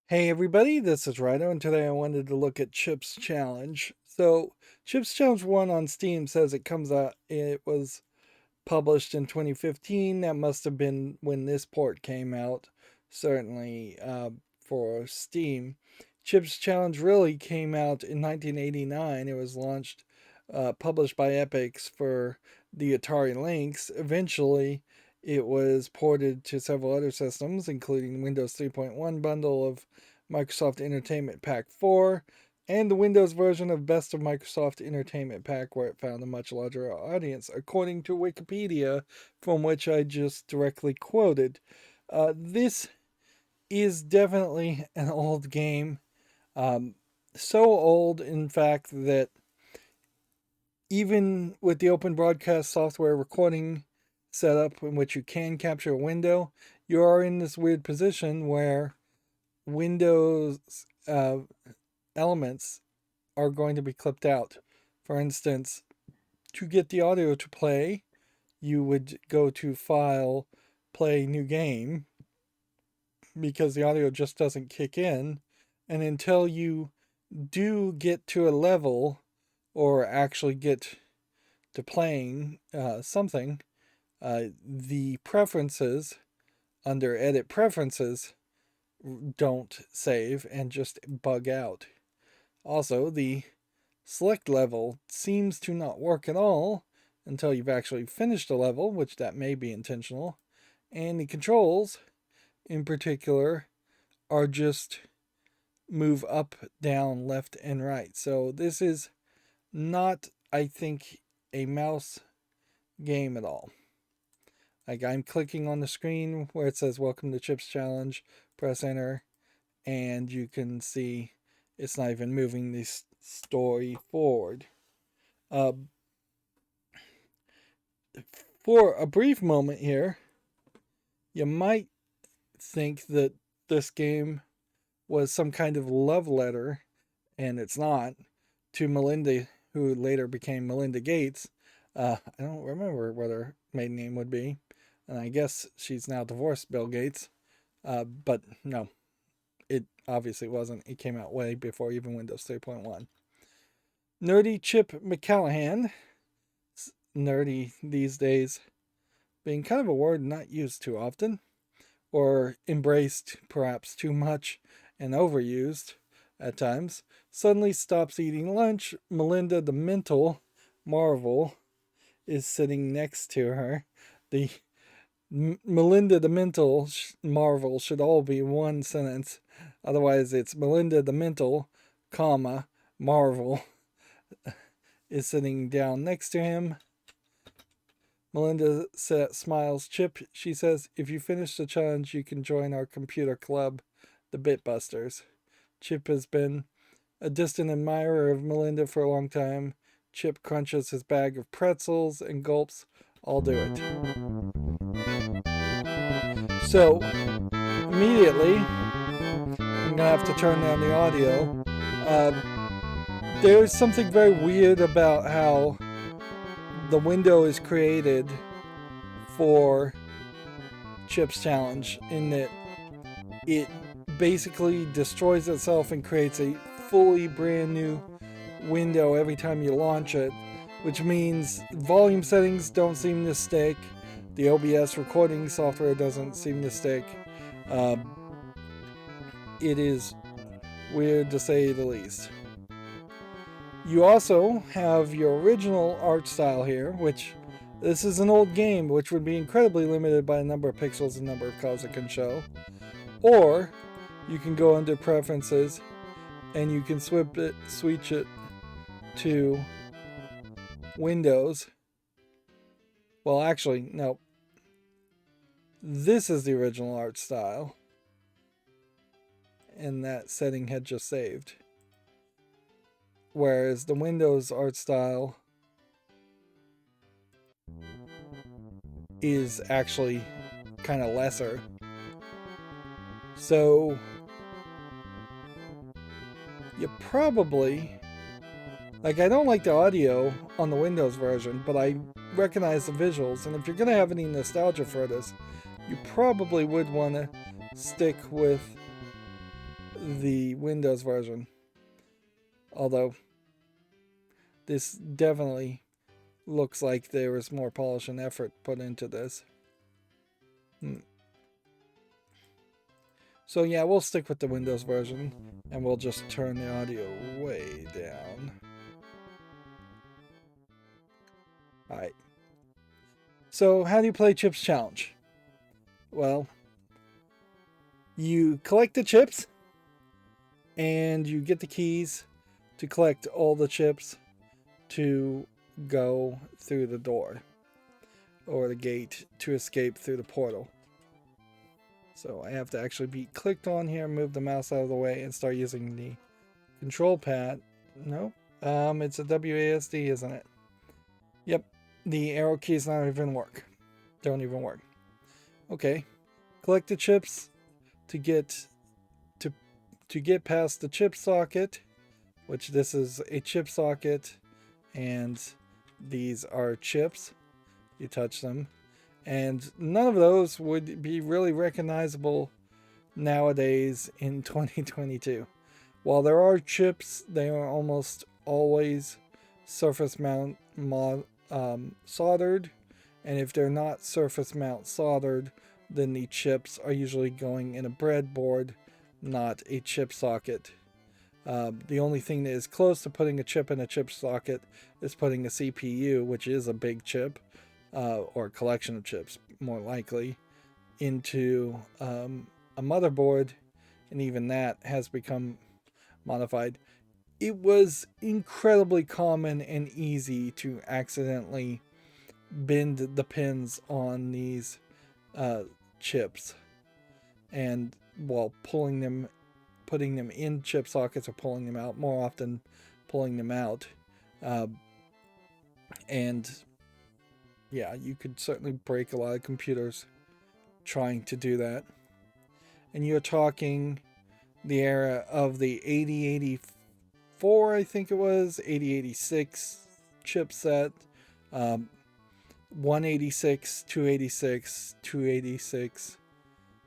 Hey everybody, this is Rydo, and today I wanted to look at Chip's Challenge. So, Chip's Challenge 1 on Steam says it was published in 2015. That must have been when this port came out, certainly for Steam. Chip's Challenge really came out in 1989. It was published by Epix for the Atari Lynx. Eventually, it was ported to several other systems, including Windows 3.1 bundle of Microsoft Entertainment Pack 4 and the Windows version of Best of Microsoft Entertainment Pack, where it found a much larger audience, according to Wikipedia, from which I just directly quoted. This is definitely an old game. Um, so old, in fact, that even with the open broadcast software recording setup in which you can capture a window, you are in this weird position where Windows elements are going to be clipped out. For instance, to get the audio to play, you would go to File, Play New Game, because the audio just doesn't kick in. And until you do get to a level or actually get to playing something, the preferences under Edit Preferences don't save and just bug out. Also, the select level seems to not work at all until you've actually finished a level, which that may be intentional. And the controls, in particular, are just move up, down, left, and right. So this is not, I think, a mouse game at all. Like, I'm clicking on the screen where it says Welcome to Chips Challenge, press enter, and you can see it's not even moving this story forward. Uh, for a brief moment here, you might think that this game was some kind of love letter, and it's not, to Melinda, who later became Melinda Gates. I don't remember what her maiden name would be, and I guess she's now divorced Bill Gates. But no, it obviously wasn't. It came out way before even Windows 3.1. Nerdy Chip McCallahan, nerdy these days being kind of a word not used too often, or embraced perhaps too much and overused at times, suddenly stops eating lunch. Melinda the Mental Marvel is sitting next to her. The Melinda the Mental Marvel should all be one sentence. Otherwise, it's Melinda the Mental, comma, Marvel is sitting down next to him. Melinda smiles. Chip, she says, if you finish the challenge, you can join our computer club, the Bitbusters. Chip has been a distant admirer of Melinda for a long time. Chip crunches his bag of pretzels and gulps. I'll do it. So, immediately, I'm going to have to turn down the audio. There's something very weird about how the window is created for Chip's Challenge, in that it basically destroys itself and creates a fully brand new window every time you launch it, which means volume settings don't seem to stick. The OBS recording software doesn't seem to stick. It is weird to say the least. You also have your original art style here, which this is an old game, which would be incredibly limited by the number of pixels and number of colors it can show. Or you can go under preferences and you can switch it to Windows. Well, actually, no. This is the original art style, and that setting had just saved. Whereas the Windows art style is actually kind of lesser. So you probably, like, I don't like the audio on the Windows version, but I recognize the visuals, and if you're going to have any nostalgia for this, you probably would want to stick with the Windows version. Although this definitely looks like there was more polish and effort put into this. So yeah, we'll stick with the Windows version, and we'll just turn the audio way down. Alright. So how do you play Chips Challenge? Well, you collect the chips, and you get the keys to collect all the chips to go through the door, or the gate to escape through the portal. So I have to actually be clicked on here, move the mouse out of the way, and start using the control pad. Nope. It's a WASD, isn't it? Yep. The arrow keys don't even work. Okay. Collect the chips to get past the chip socket, which this is a chip socket, and these are chips. You touch them. And none of those would be really recognizable nowadays in 2022. While there are chips, they are almost always surface mount soldered. And if they're not surface mount soldered, then the chips are usually going in a breadboard, not a chip socket. The only thing that is close to putting a chip in a chip socket is putting a CPU, which is a big chip, or a collection of chips, more likely, into a motherboard, and even that has become modified. It was incredibly common and easy to accidentally bend the pins on these chips, and while putting them in chip sockets or pulling them out, more often pulling them out, and yeah, you could certainly break a lot of computers trying to do that. And you're talking the era of the 8084, I think it was, 8086 chipset, 186, 286, 286,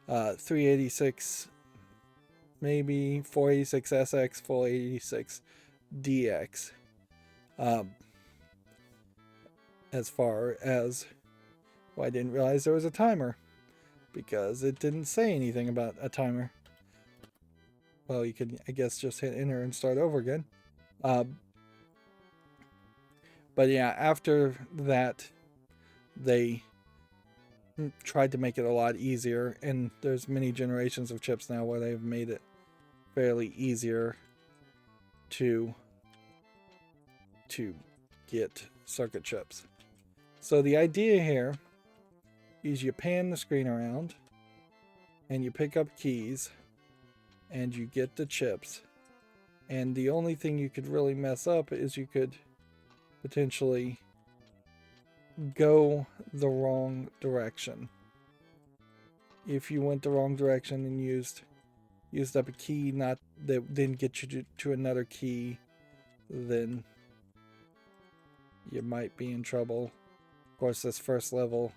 386, maybe 486SX, 486DX. As far as, well, I didn't realize there was a timer, because it didn't say anything about a timer. Well, you could, I guess, just hit enter and start over again. But yeah, after that, they tried to make it a lot easier, and there's many generations of chips now where they've made it fairly easier to get circuit chips. So the idea here is you pan the screen around, and you pick up keys, and you get the chips. And the only thing you could really mess up is you could potentially go the wrong direction. If you went the wrong direction and used up a key not that didn't get you to another key, then you might be in trouble. Of course, this first level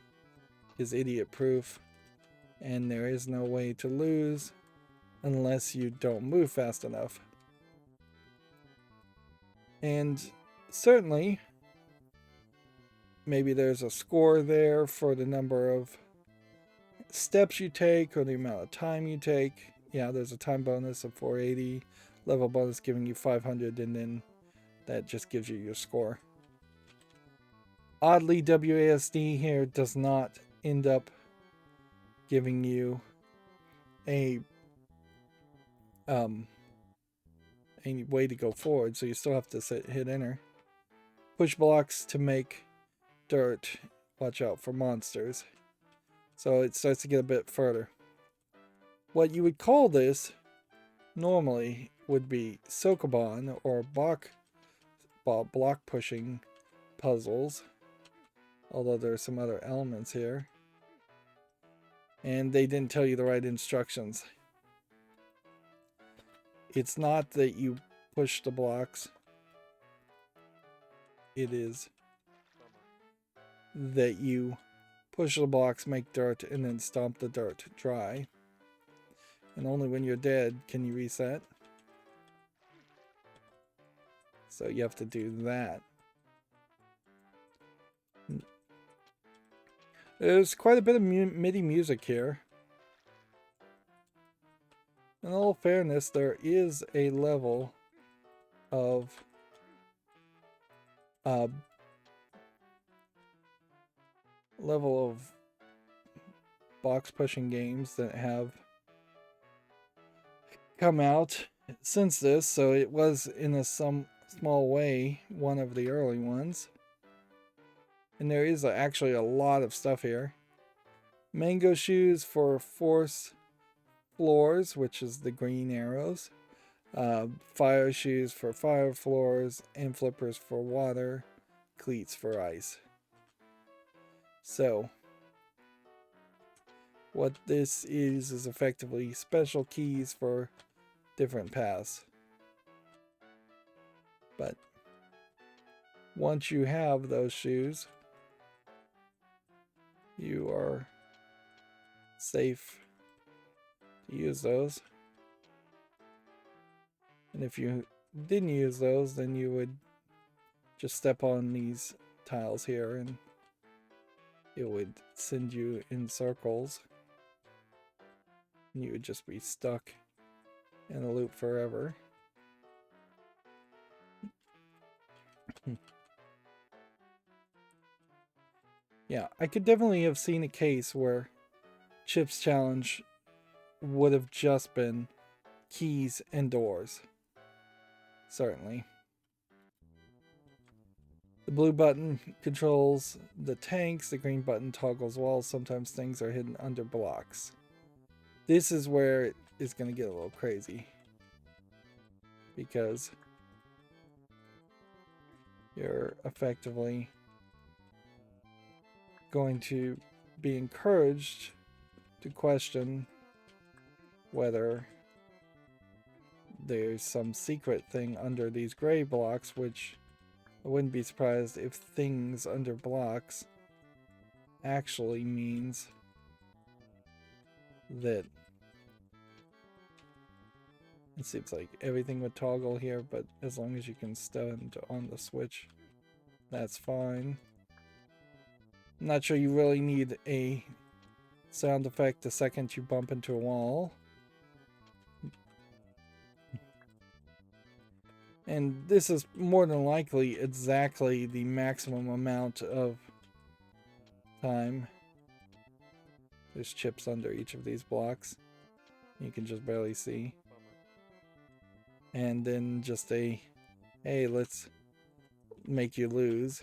is idiot proof, and there is no way to lose unless you don't move fast enough. And certainly, maybe there's a score there for the number of steps you take or the amount of time you take. Yeah, there's a time bonus of 480, level bonus giving you 500, and then that just gives you your score. Oddly, WASD here does not end up giving you a way to go forward, so you still have to hit enter. Push blocks to make dirt. Watch out for monsters. So it starts to get a bit further. What you would call this normally would be Sokoban or block pushing puzzles, although there are some other elements here, and they didn't tell you the right instructions. It's not that you push the blocks, it is that you push the blocks, make dirt, and then stomp the dirt dry. And only when you're dead can you reset. So you have to do that. There's quite a bit of MIDI music here. In all fairness, there is a level of box pushing games that have come out since this, so it was in a some small way one of the early ones. And there is actually a lot of stuff here. Mango shoes for force floors, which is the green arrows. Fire shoes for fire floors, and flippers for water, cleats for ice. So, what this is effectively special keys for different paths. But once you have those shoes, you are safe to use those. And if you didn't use those, then you would just step on these tiles here and it would send you in circles. And you would just be stuck in a loop forever. Yeah, I could definitely have seen a case where Chip's challenge would have just been keys and doors. Certainly. The blue button controls the tanks, the green button toggles walls. Sometimes things are hidden under blocks. This is where it is going to get a little crazy. Because you're effectively going to be encouraged to question whether there's some secret thing under these gray blocks, which I wouldn't be surprised if things under blocks actually means that it seems like everything would toggle here, but as long as you can stand on the switch, that's fine. I'm not sure you really need a sound effect the second you bump into a wall. And this is more than likely exactly the maximum amount of time. There's chips under each of these blocks. You can just barely see. And then just a, hey, let's make you lose.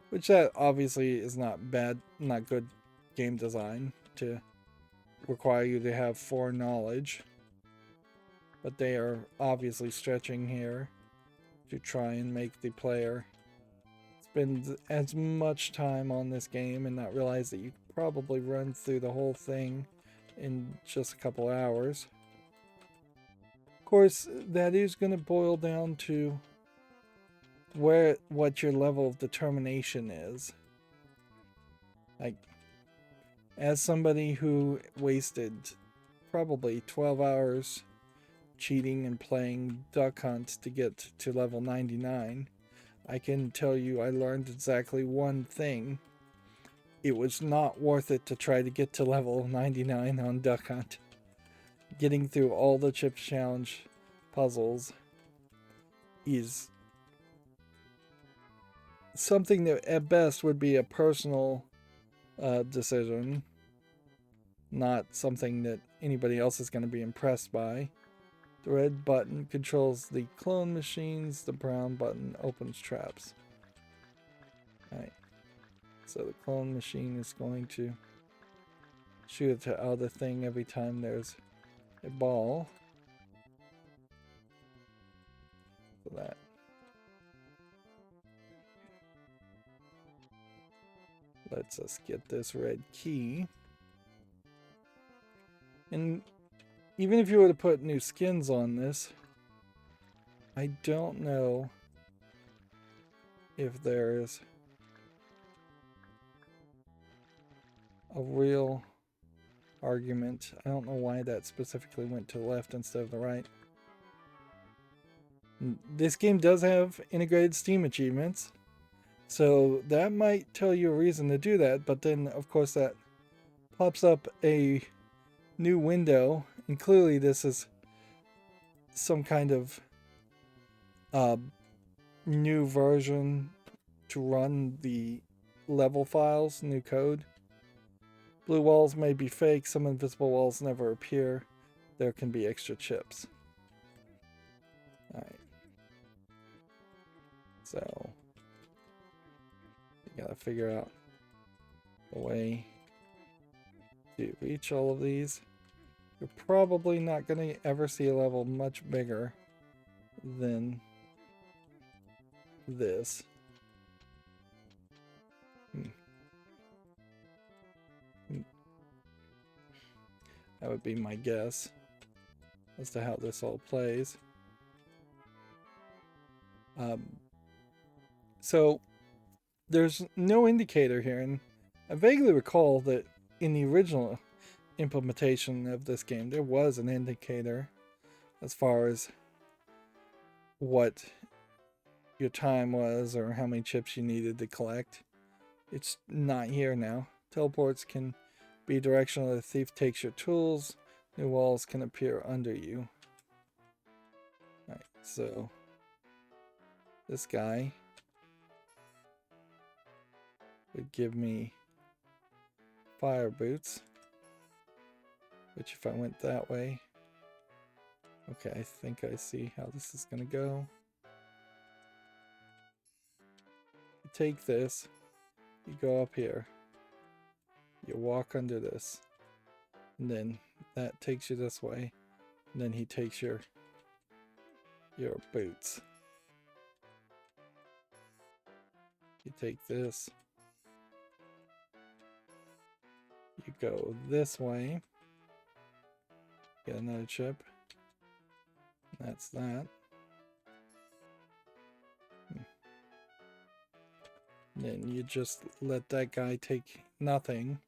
Which that obviously is not bad, not good game design to require you to have foreknowledge. But they are obviously stretching here to try and make the player spend as much time on this game and not realize that you could probably run through the whole thing in just a couple hours. Of course, that is going to boil down to what your level of determination is. Like, as somebody who wasted probably 12 hours cheating and playing Duck Hunt to get to level 99, I can tell you I learned exactly one thing. It was not worth it to try to get to level 99 on Duck Hunt. Getting through all the Chips Challenge puzzles is something that at best would be a personal decision, not something that anybody else is going to be impressed by. The red button controls the clone machines, the brown button opens traps. Alright, so the clone machine is going to shoot the other thing every time there's a ball. For that. Let's us get this red key. And even if you were to put new skins on this, I don't know if there's a real argument. I don't know why that specifically went to the left instead of the right. This game does have integrated Steam achievements, so that might tell you a reason to do that, but then of course that pops up a new window, and clearly this is some kind of new version to run the level files, new code. Blue walls may be fake, some invisible walls never appear. There can be extra chips. Alright. So, you gotta figure out a way to reach all of these. You're probably not gonna ever see a level much bigger than this. That would be my guess as to how this all plays. So there's no indicator here, and I vaguely recall that in the original implementation of this game there was an indicator as far as what your time was or how many chips you needed to collect. It's not here now. Teleports can be directional. The thief takes your tools. New walls can appear under you. Alright, so this guy would give me fire boots, which if I went that way, okay, I think I see how this is gonna go. You take this, you go up here, you walk under this, and then that takes you this way, and then he takes your boots. You take this, you go this way, get another chip, that's that. Then you just let that guy take nothing,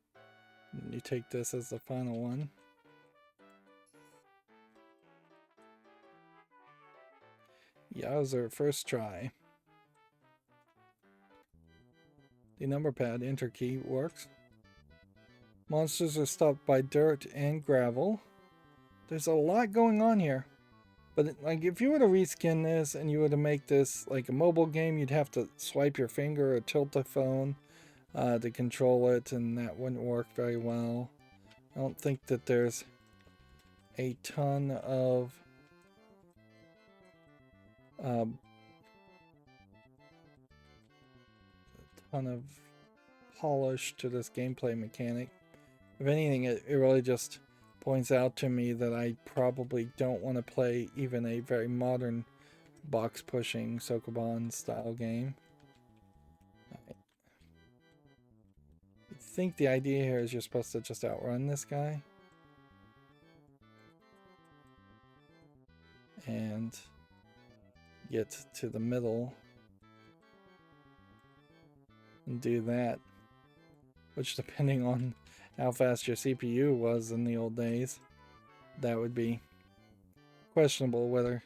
and you take this as the final one. Yowzer, first try. The number pad enter key works. Monsters are stopped by dirt and gravel. There's a lot going on here. But like if you were to reskin this and you were to make this like a mobile game, you'd have to swipe your finger or tilt the phone to control it, and that wouldn't work very well. I don't think that there's a ton of polish to this gameplay mechanic. If anything, it really just points out to me that I probably don't want to play even a very modern box pushing Sokoban style game. I think the idea here is you're supposed to just outrun this guy and get to the middle and do that, which depending on how fast your CPU was in the old days, that would be questionable whether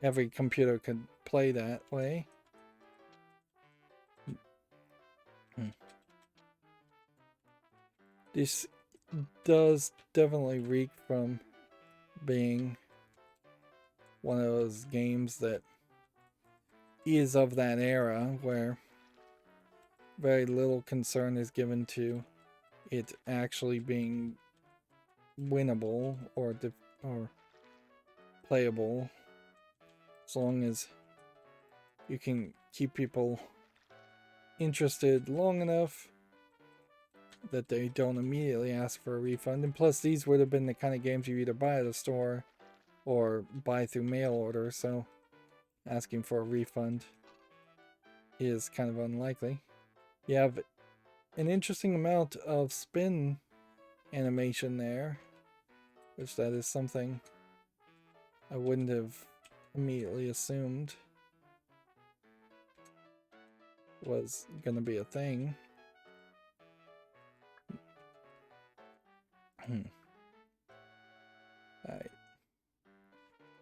every computer could play that way. This does definitely reek from being one of those games that is of that era where very little concern is given to it actually being winnable or playable, as long as you can keep people interested long enough that they don't immediately ask for a refund. And plus, these would have been the kind of games you either buy at a store or buy through mail order, so asking for a refund is kind of unlikely. You have an interesting amount of spin animation there, which that is something I wouldn't have immediately assumed was going to be a thing. Alright.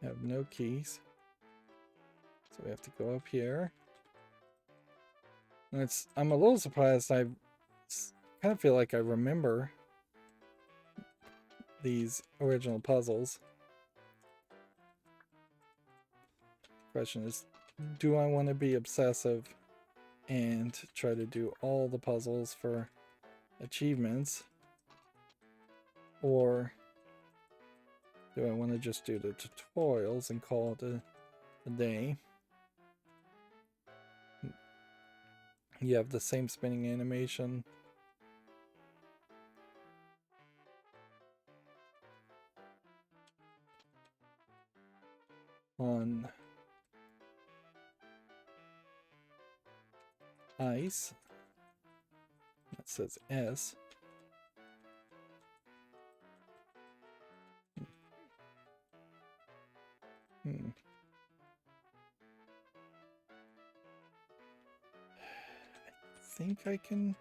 I have no keys. So we have to go up here. And I'm a little surprised. I kind of feel like I remember these original puzzles. Question is, do I want to be obsessive and try to do all the puzzles for achievements? Or do I want to just do the tutorials and call it a day? You have the same spinning animation. On ice. That says S. I think I can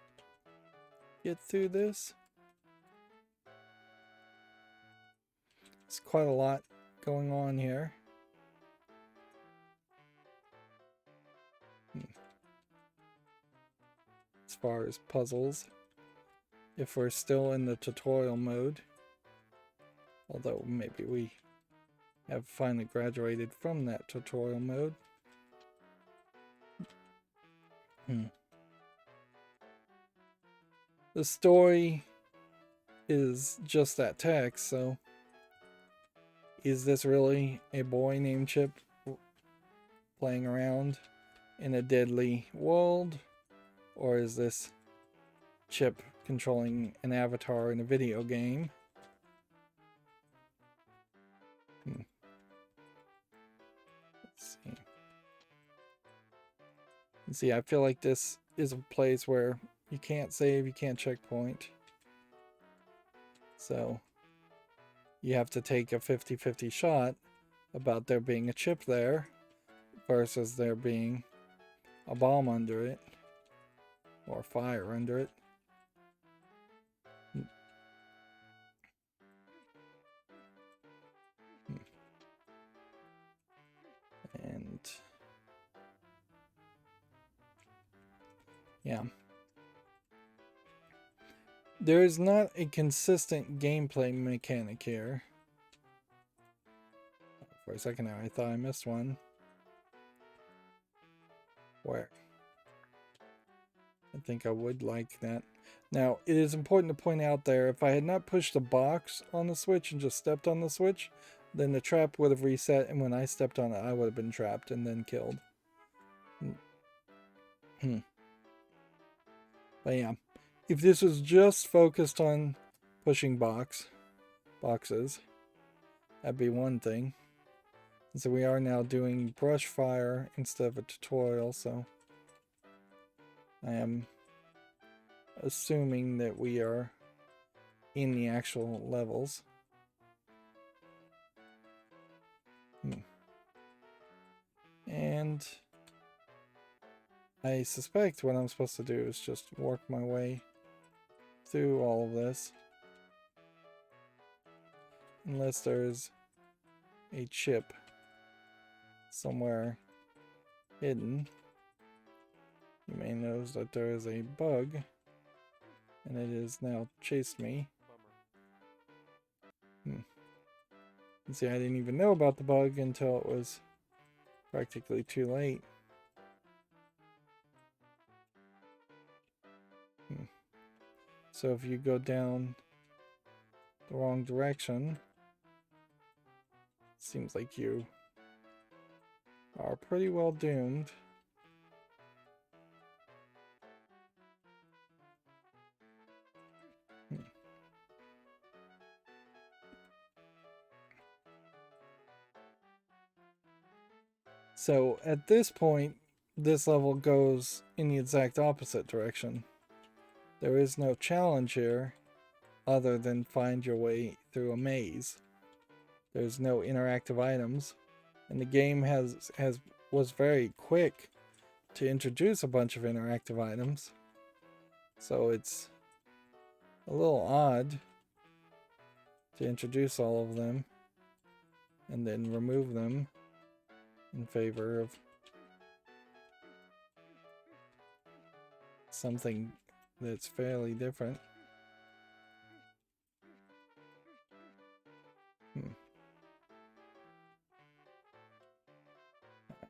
get through this. It's quite a lot going on here. As far as puzzles, if we're still in the tutorial mode, although maybe we have finally graduated from that tutorial mode. The story is just that text, so is this really a boy named Chip playing around in a deadly world? Or is this Chip controlling an avatar in a video game? Let's see. See, I feel like this is a place where you can't save, you can't checkpoint. So you have to take a 50-50 shot about there being a chip there versus there being a bomb under it or fire under it. And yeah. There is not a consistent gameplay mechanic here. For a second there, I thought I missed one. Where? I think I would like that. Now, it is important to point out there, if I had not pushed the box on the switch and just stepped on the switch, then the trap would have reset, and when I stepped on it, I would have been trapped and then killed. But yeah, if this was just focused on pushing boxes, that'd be one thing. And so we are now doing brush fire instead of a tutorial, so I am assuming that we are in the actual levels. And I suspect what I'm supposed to do is just work my way through all of this. Unless there's a chip somewhere hidden. You may notice that there is a bug, and it has now chased me. And see, I didn't even know about the bug until it was practically too late. So if you go down the wrong direction, it seems like you are pretty well doomed. So at this point, this level goes in the exact opposite direction. There is no challenge here other than find your way through a maze. There's no interactive items, and the game was very quick to introduce a bunch of interactive items. So it's a little odd to introduce all of them and then remove them in favor of something that's fairly different.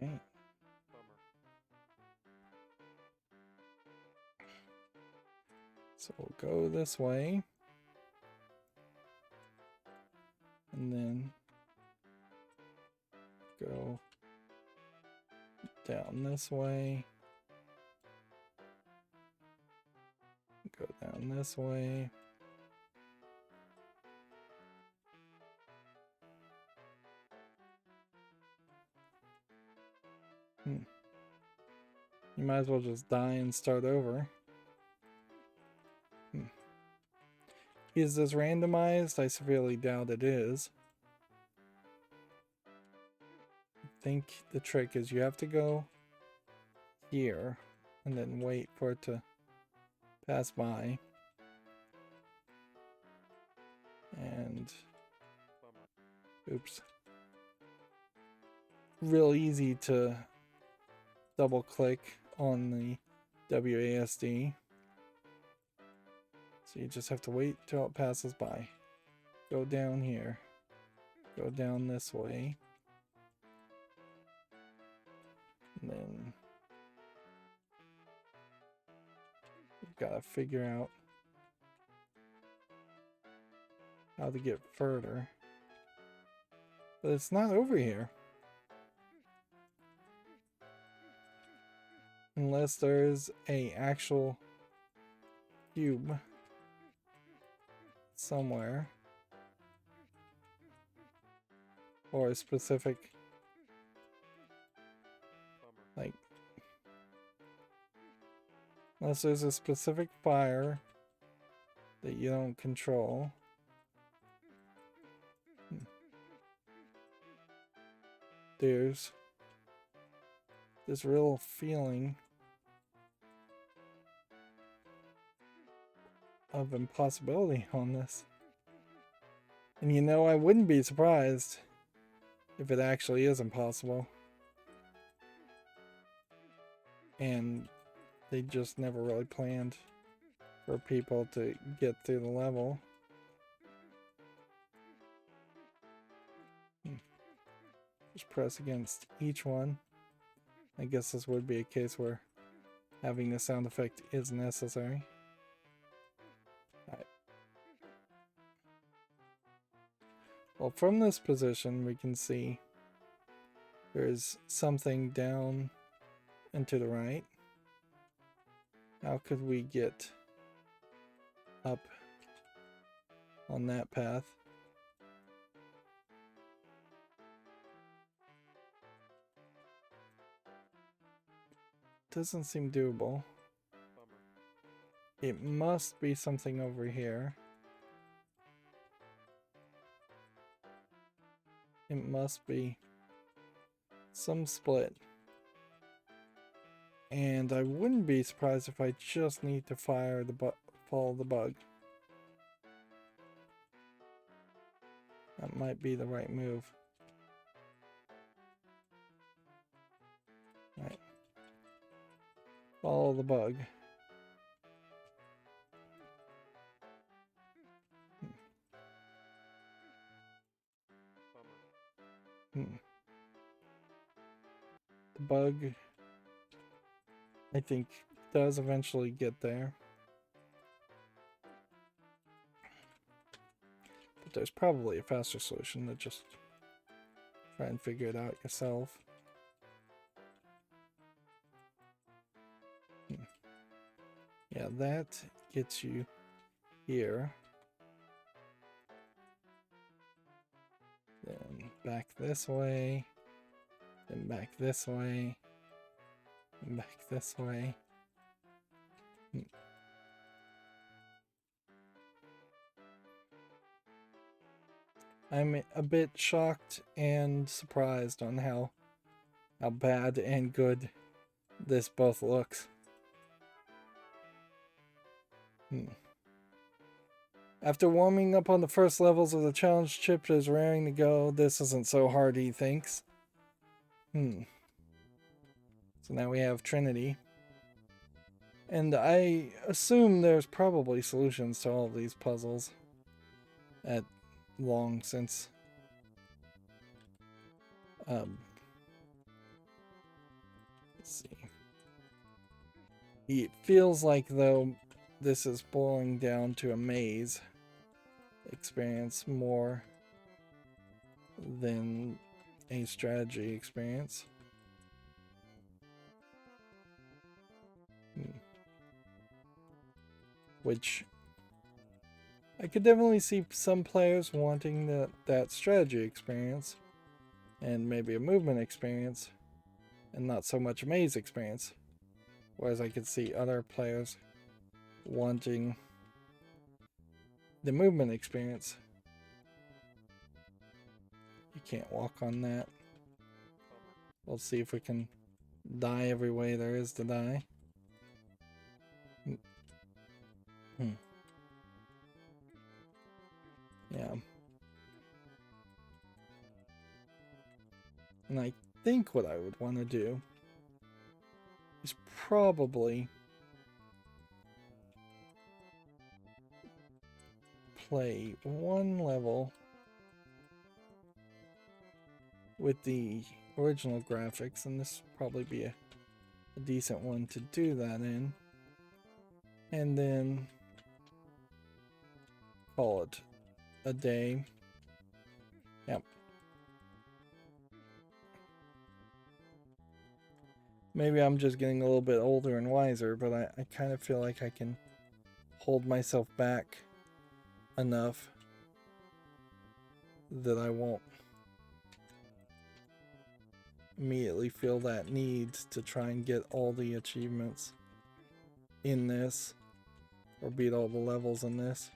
Alright. So we'll go this way. And then go down this way. Go down this way. You might as well just die and start over. Is this randomized? I severely doubt it is. I think the trick is you have to go here and then wait for it to pass by. And oops. Real easy to double click on the WASD. So you just have to wait till it passes by. Go down here. Go down this way. And then you've got to figure out how to get further. But it's not over here. Unless there's a actual cube somewhere. Or a specific, like, unless there's a specific fire that you don't control. There's this real feeling of impossibility on this. And you know, I wouldn't be surprised if it actually is impossible. And they just never really planned for people to get through the level. Just press against each one. I guess this would be a case where having the sound effect is necessary. Alright. Well, from this position we can see there's something down and to the right. How could we get up on that path? Doesn't seem doable. It must be something over here. It must be some split. And I wouldn't be surprised if I just need to follow the bug. That might be the right move. Alright. Follow the bug. The bug, I think, does eventually get there. But there's probably a faster solution to just try and figure it out yourself. Yeah, that gets you here. Then back this way. Then back this way. And back this way. I'm a bit shocked and surprised on how bad and good this both looks. After warming up on the first levels of the challenge, chip is raring to go. This isn't so hard, he thinks. So now we have Trinity. And I assume there's probably solutions to all of these puzzles at long since. Let's see. It feels like, though, this is boiling down to a maze experience more than a strategy experience. Which I could definitely see some players wanting that strategy experience and maybe a movement experience and not so much a maze experience. Whereas I could see other players wanting the movement experience. You can't walk on that. We'll see if we can die every way there is to die. Yeah. And I think what I would want to do is probably play one level with the original graphics, and this would probably be a decent one to do that in, and then call it a day. Yep. Maybe I'm just getting a little bit older and wiser, but I kind of feel like I can hold myself back enough that I won't immediately feel that need to try and get all the achievements in this or beat all the levels in this.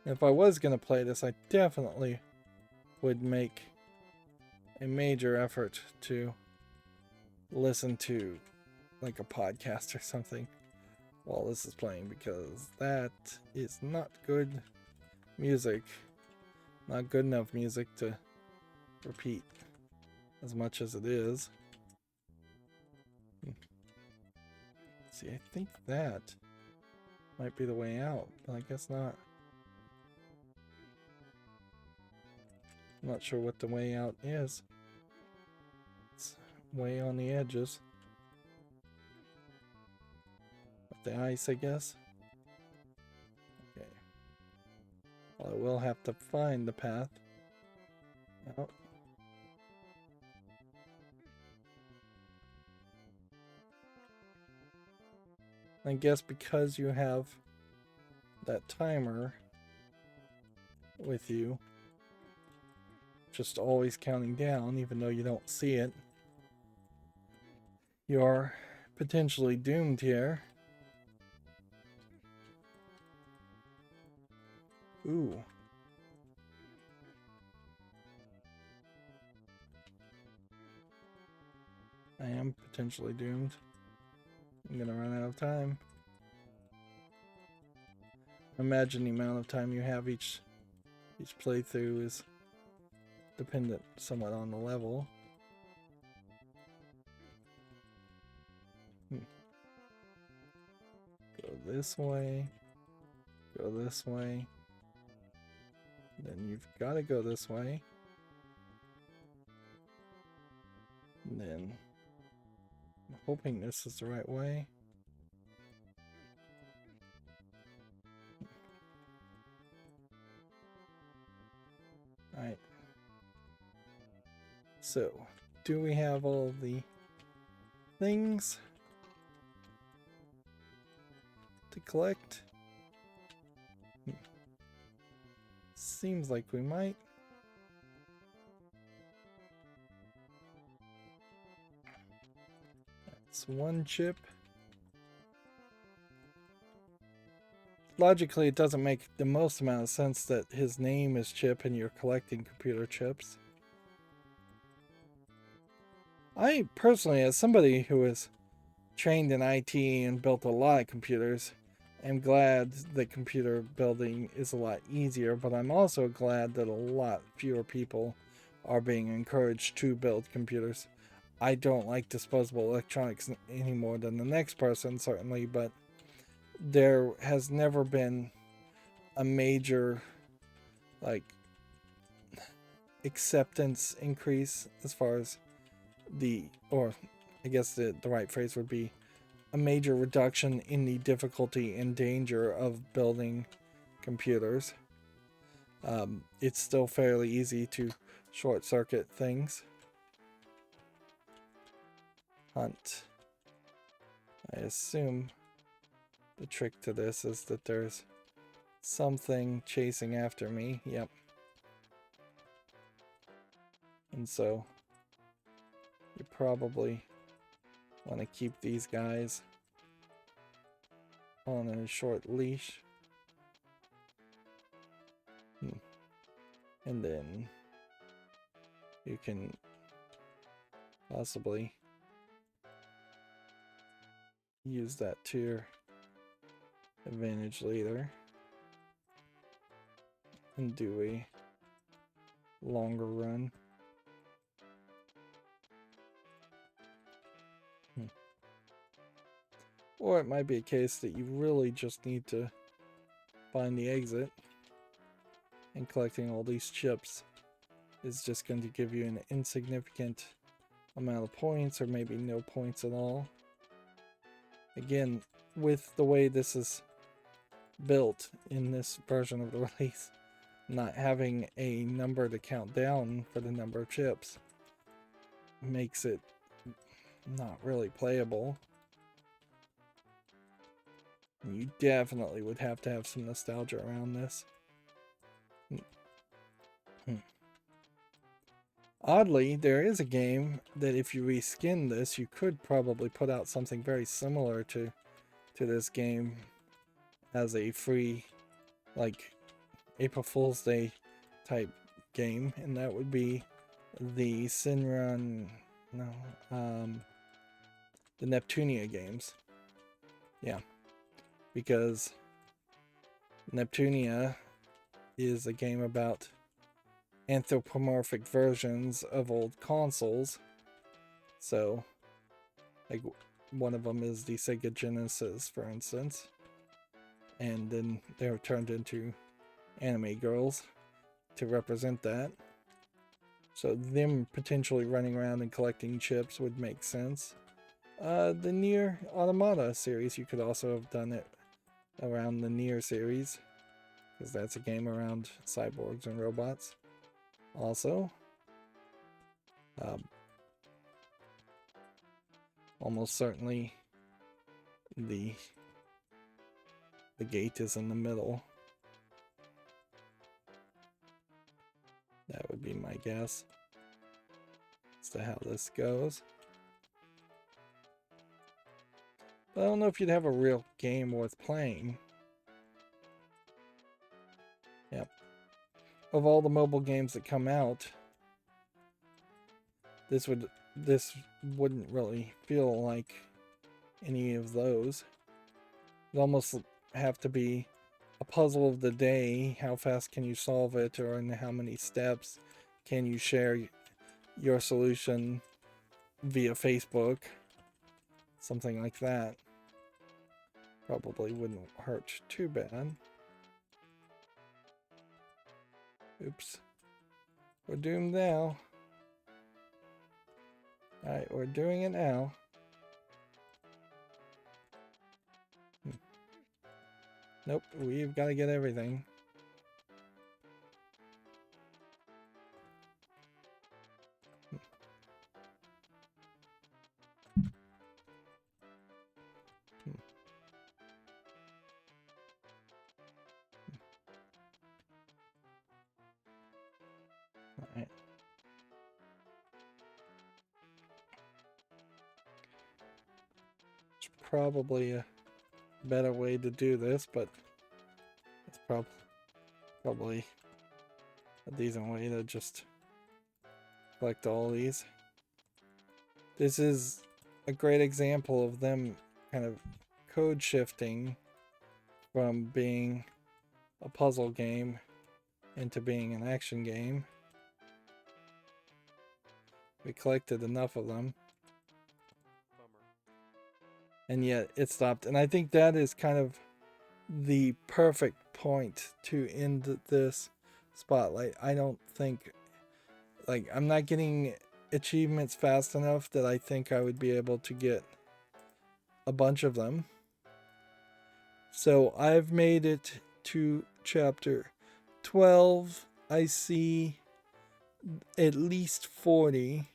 If I was going to play this, I definitely would make a major effort to listen to like a podcast or something while this is playing, because that is not good music. Not good enough music to repeat as much as it is. See, I think that might be the way out, but I guess not. I'm not sure what the way out is. It's way on the edges. With the ice, I guess. Okay. Well, I will have to find the path. Oh. I guess because you have that timer with you, just always counting down, even though you don't see it, you're potentially doomed here. Ooh. I am potentially doomed. I'm gonna run out of time. Imagine the amount of time you have each playthrough is dependent somewhat on the level. Go this way. Go this way. Then you've got to go this way. And then I'm hoping this is the right way. Alright. So, do we have all the things to collect? Seems like we might. That's one chip. Logically, it doesn't make the most amount of sense that his name is Chip and you're collecting computer chips. I personally, as somebody who is trained in IT and built a lot of computers, am glad that computer building is a lot easier, but I'm also glad that a lot fewer people are being encouraged to build computers. I don't like disposable electronics any more than the next person, certainly, but there has never been a major, like, acceptance increase as far as or I guess the right phrase would be a major reduction in the difficulty and danger of building computers. It's still fairly easy to short circuit things. Hunt. I assume the trick to this is that there's something chasing after me. Yep. And so you probably want to keep these guys on a short leash. And then you can possibly use that to your advantage later and do a longer run. Or it might be a case that you really just need to find the exit, and collecting all these chips is just going to give you an insignificant amount of points, or maybe no points at all. Again, with the way this is built in this version of the release, not having a number to count down for the number of chips makes it not really playable. You definitely would have to have some nostalgia around this. Oddly, there is a game that if you reskin this, you could probably put out something very similar to this game as a free, like, April Fool's Day type game, and that would be the the Neptunia games. Yeah, because Neptunia is a game about anthropomorphic versions of old consoles. So, like, one of them is the Sega Genesis, for instance, and then they were turned into anime girls to represent that. So them potentially running around and collecting chips would make sense. The Nier Automata series, you could also have done it around the Nier series, because that's a game around cyborgs and robots. Also, almost certainly the gate is in the middle. That would be my guess as to how this goes. But I don't know if you'd have a real game worth playing. Yep. Of all the mobile games that come out, this wouldn't really feel like any of those. It'd almost have to be a puzzle of the day. How fast can you solve it, or in how many steps can you share your solution via Facebook? Something like that probably wouldn't hurt too bad. Oops. We're doomed now. Alright, we're doing it now. Nope, we've got to get everything. Alright. It's probably a better way to do this, but it's probably a decent way to just collect all these. This is a great example of them kind of code shifting from being a puzzle game into being an action game. We collected enough of them. And yet it stopped. And I think that is kind of the perfect point to end this spotlight. I don't think, like, I'm not getting achievements fast enough that I think I would be able to get a bunch of them. So I've made it to chapter 12. I see at least 40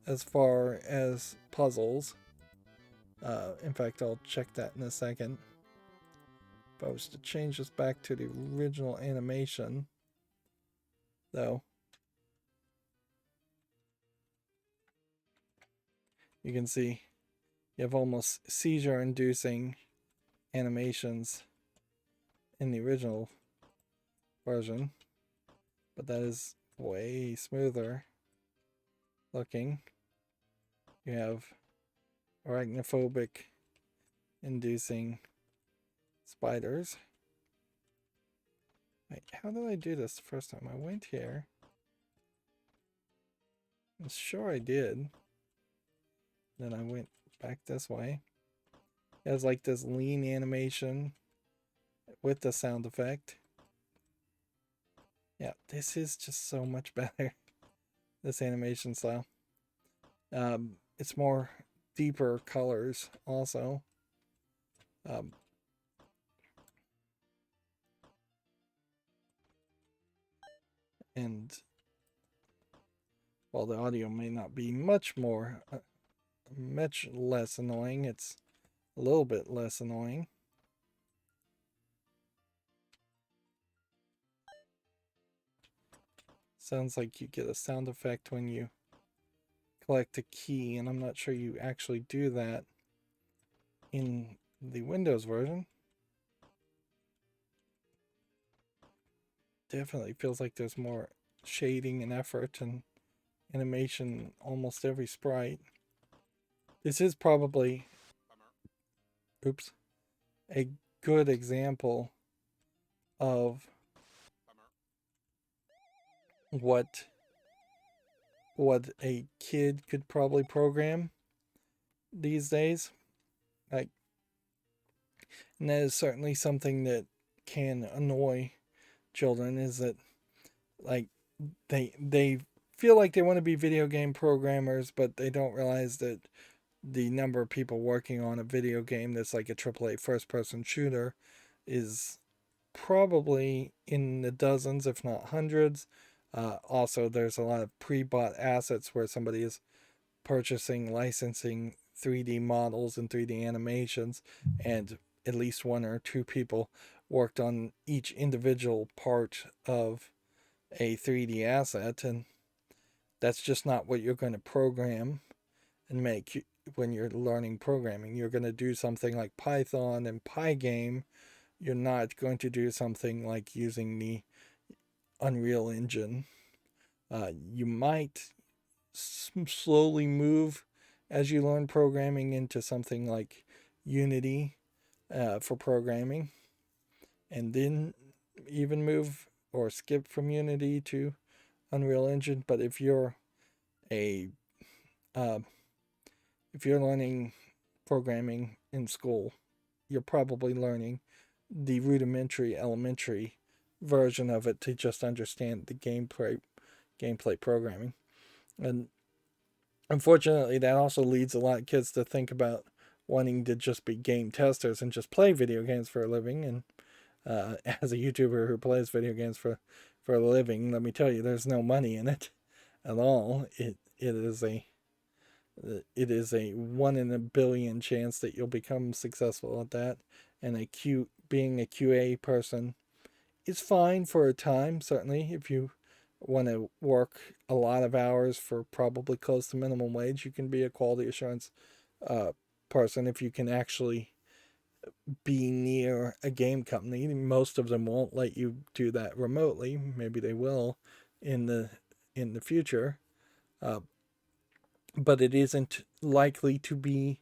as far as puzzles. In fact, I'll check that in a second. If I was to change this back to the original animation, though, you can see you have almost seizure-inducing animations in the original version, but that is way smoother looking. You have arachnophobic inducing spiders. Wait, how did I do this the first time? I went here. I'm sure I did. Then I went back this way. It has like this lean animation with the sound effect. Yeah, this is just so much better. This animation style. It's more deeper colors also. And while the audio may not be much less annoying, it's a little bit less annoying. Sounds like you get a sound effect when you collect a key, and I'm not sure you actually do that in the Windows version. Definitely feels like there's more shading and effort and animation in almost every sprite. This is probably, oops, a good example of what a kid could probably program these days. Like, and that is certainly something that can annoy children, is that, like, they feel like they want to be video game programmers, but they don't realize that the number of people working on a video game that's like a AAA first person shooter is probably in the dozens, if not hundreds. Also, there's a lot of pre-bought assets where somebody is purchasing, licensing 3D models and 3D animations, and at least one or two people worked on each individual part of a 3D asset, and that's just not what you're going to program and make when you're learning programming. You're going to do something like Python and Pygame. You're not going to do something like using the Unreal Engine. You might slowly move as you learn programming into something like Unity for programming, and then even move or skip from Unity to Unreal Engine. But if you're a if you're learning programming in school, you're probably learning the rudimentary, elementary version of it to just understand the gameplay programming. And unfortunately, that also leads a lot of kids to think about wanting to just be game testers and just play video games for a living. And as a YouTuber who plays video games for a living, let me tell you, there's no money in it at all. It is a 1 in a billion chance that you'll become successful at that. And being a QA person is fine for a time, certainly. If you want to work a lot of hours for probably close to minimum wage, you can be a quality assurance person if you can actually be near a game company. Most of them won't let you do that remotely. Maybe they will in the future. But it isn't likely to be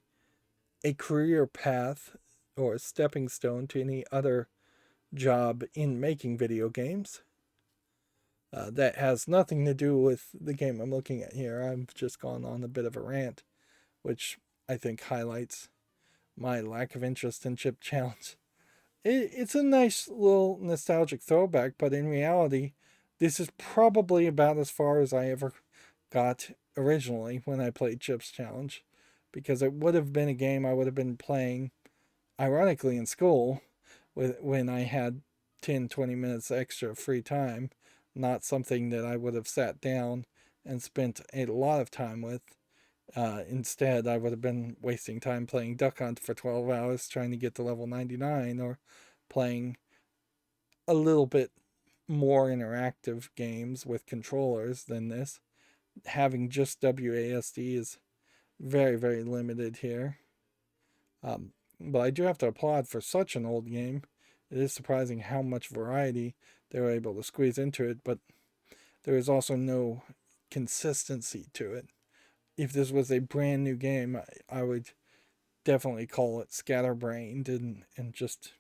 a career path or a stepping stone to any other job in making video games. That has nothing to do with the game I'm looking at here. I've just gone on a bit of a rant, which I think highlights my lack of interest in Chip Challenge. It's a nice little nostalgic throwback, but in reality, this is probably about as far as I ever got originally when I played Chip's Challenge, because it would have been a game I would have been playing, ironically, in school when I had 10, 20 minutes extra free time, not something that I would have sat down and spent a lot of time with. Instead, I would have been wasting time playing Duck Hunt for 12 hours trying to get to level 99, or playing a little bit more interactive games with controllers than this. Having just WASD is very, very limited here. But I do have to applaud for such an old game. It is surprising how much variety they were able to squeeze into it, but there is also no consistency to it. If this was a brand new game, I would definitely call it scatterbrained and just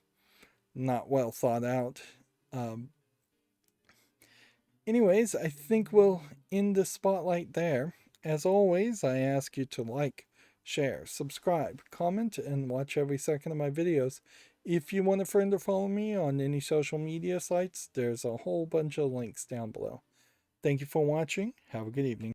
not well thought out. Anyways, I think we'll end the spotlight there. As always, I ask you to like, share, subscribe, comment, and watch every second of my videos. If you want a friend to follow me on any social media sites, there's a whole bunch of links down below. Thank you for watching. Have a good evening.